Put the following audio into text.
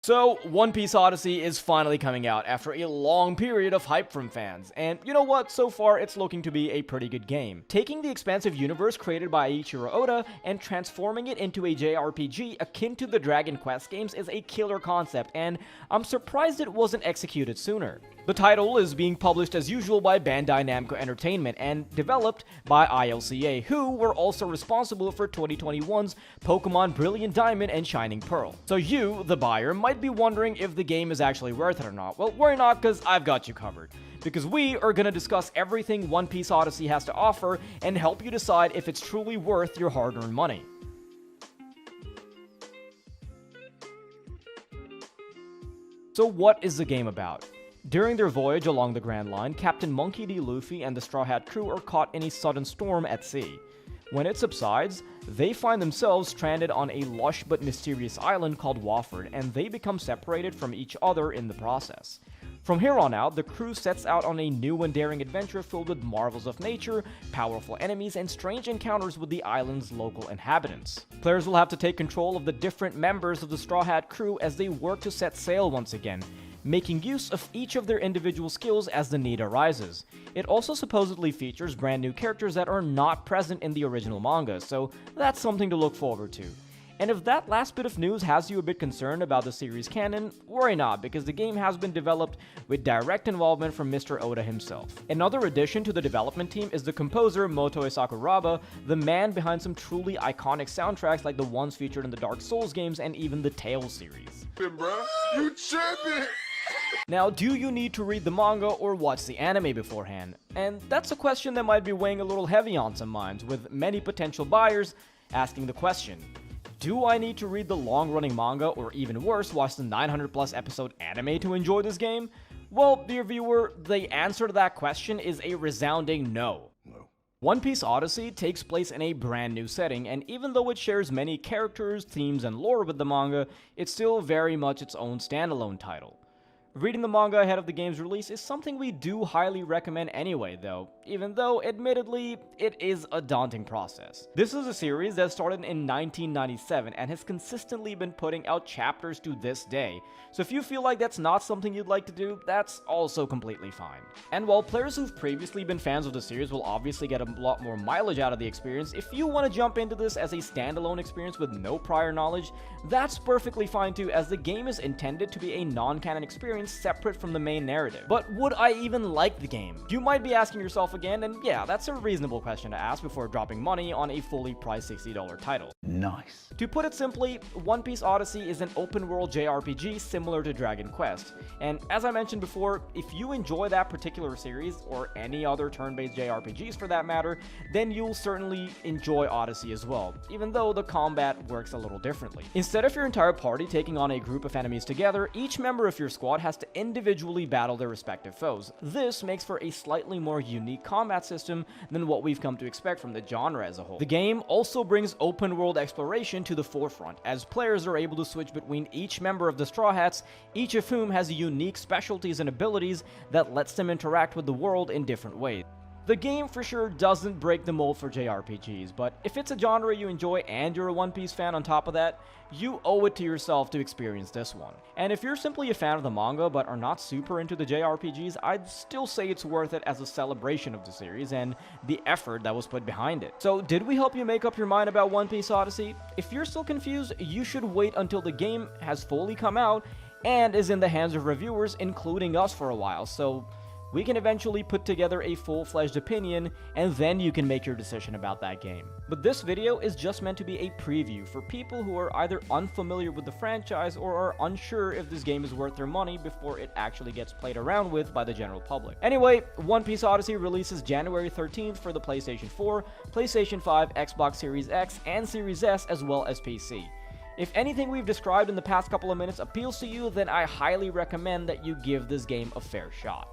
So, One Piece Odyssey is finally coming out after a long period of hype from fans, and you know what, so far it's looking to be a pretty good game. Taking the expansive universe created by Eiichiro Oda and transforming it into a JRPG akin to the Dragon Quest games is a killer concept, and I'm surprised it wasn't executed sooner. The title is being published as usual by Bandai Namco Entertainment and developed by ILCA, who were also responsible for 2021's Pokemon Brilliant Diamond and Shining Pearl. So you, the buyer, might be wondering if the game is actually worth it or not. Well, worry not, because I've got you covered. Because we are going to discuss everything One Piece Odyssey has to offer and help you decide if it's truly worth your hard-earned money. So what is the game about? During their voyage along the Grand Line, Captain Monkey D. Luffy and the Straw Hat crew are caught in a sudden storm at sea. When it subsides, they find themselves stranded on a lush but mysterious island called Wofford, and they become separated from each other in the process. From here on out, the crew sets out on a new and daring adventure filled with marvels of nature, powerful enemies, and strange encounters with the island's local inhabitants. Players will have to take control of the different members of the Straw Hat crew as they work to set sail once again, making use of each of their individual skills as the need arises. It also supposedly features brand new characters that are not present in the original manga, so that's something to look forward to. And if that last bit of news has you a bit concerned about the series canon, worry not, because the game has been developed with direct involvement from Mr. Oda himself. Another addition to the development team is the composer Motoi Sakuraba, the man behind some truly iconic soundtracks like the ones featured in the Dark Souls games and even the Tales series. Bro, you tripping? Now, do you need to read the manga or watch the anime beforehand? And that's a question that might be weighing a little heavy on some minds, with many potential buyers asking the question: do I need to read the long-running manga, or even worse, watch the 900+ episode anime to enjoy this game? Well, dear viewer, the answer to that question is a resounding no. One Piece Odyssey takes place in a brand new setting, and even though it shares many characters, themes, and lore with the manga, it's still very much its own standalone title. Reading the manga ahead of the game's release is something we do highly recommend anyway, though, even though, admittedly, it is a daunting process. This is a series that started in 1997 and has consistently been putting out chapters to this day, so if you feel like that's not something you'd like to do, that's also completely fine. And while players who've previously been fans of the series will obviously get a lot more mileage out of the experience, if you want to jump into this as a standalone experience with no prior knowledge, that's perfectly fine too, as the game is intended to be a non-canon experience separate from the main narrative. But would I even like the game? You might be asking yourself again, and yeah, that's a reasonable question to ask before dropping money on a fully priced $60 title. Nice. To put it simply, One Piece Odyssey is an open-world JRPG similar to Dragon Quest, and as I mentioned before, if you enjoy that particular series, or any other turn-based JRPGs for that matter, then you'll certainly enjoy Odyssey as well, even though the combat works a little differently. Instead of your entire party taking on a group of enemies together, each member of your squad has to individually battle their respective foes. This makes for a slightly more unique combat system than what we've come to expect from the genre as a whole. The game also brings open-world exploration to the forefront, as players are able to switch between each member of the Straw Hats, each of whom has unique specialties and abilities that lets them interact with the world in different ways. The game for sure doesn't break the mold for JRPGs, but if it's a genre you enjoy and you're a One Piece fan on top of that, you owe it to yourself to experience this one. And if you're simply a fan of the manga but are not super into the JRPGs, I'd still say it's worth it as a celebration of the series and the effort that was put behind it. So did we help you make up your mind about One Piece Odyssey? If you're still confused, you should wait until the game has fully come out and is in the hands of reviewers, including us, for a while, so we can eventually put together a full-fledged opinion, and then you can make your decision about that game. But this video is just meant to be a preview for people who are either unfamiliar with the franchise or are unsure if this game is worth their money before it actually gets played around with by the general public. Anyway, One Piece Odyssey releases January 13th for the PlayStation 4, PlayStation 5, Xbox Series X, and Series S, as well as PC. If anything we've described in the past couple of minutes appeals to you, then I highly recommend that you give this game a fair shot.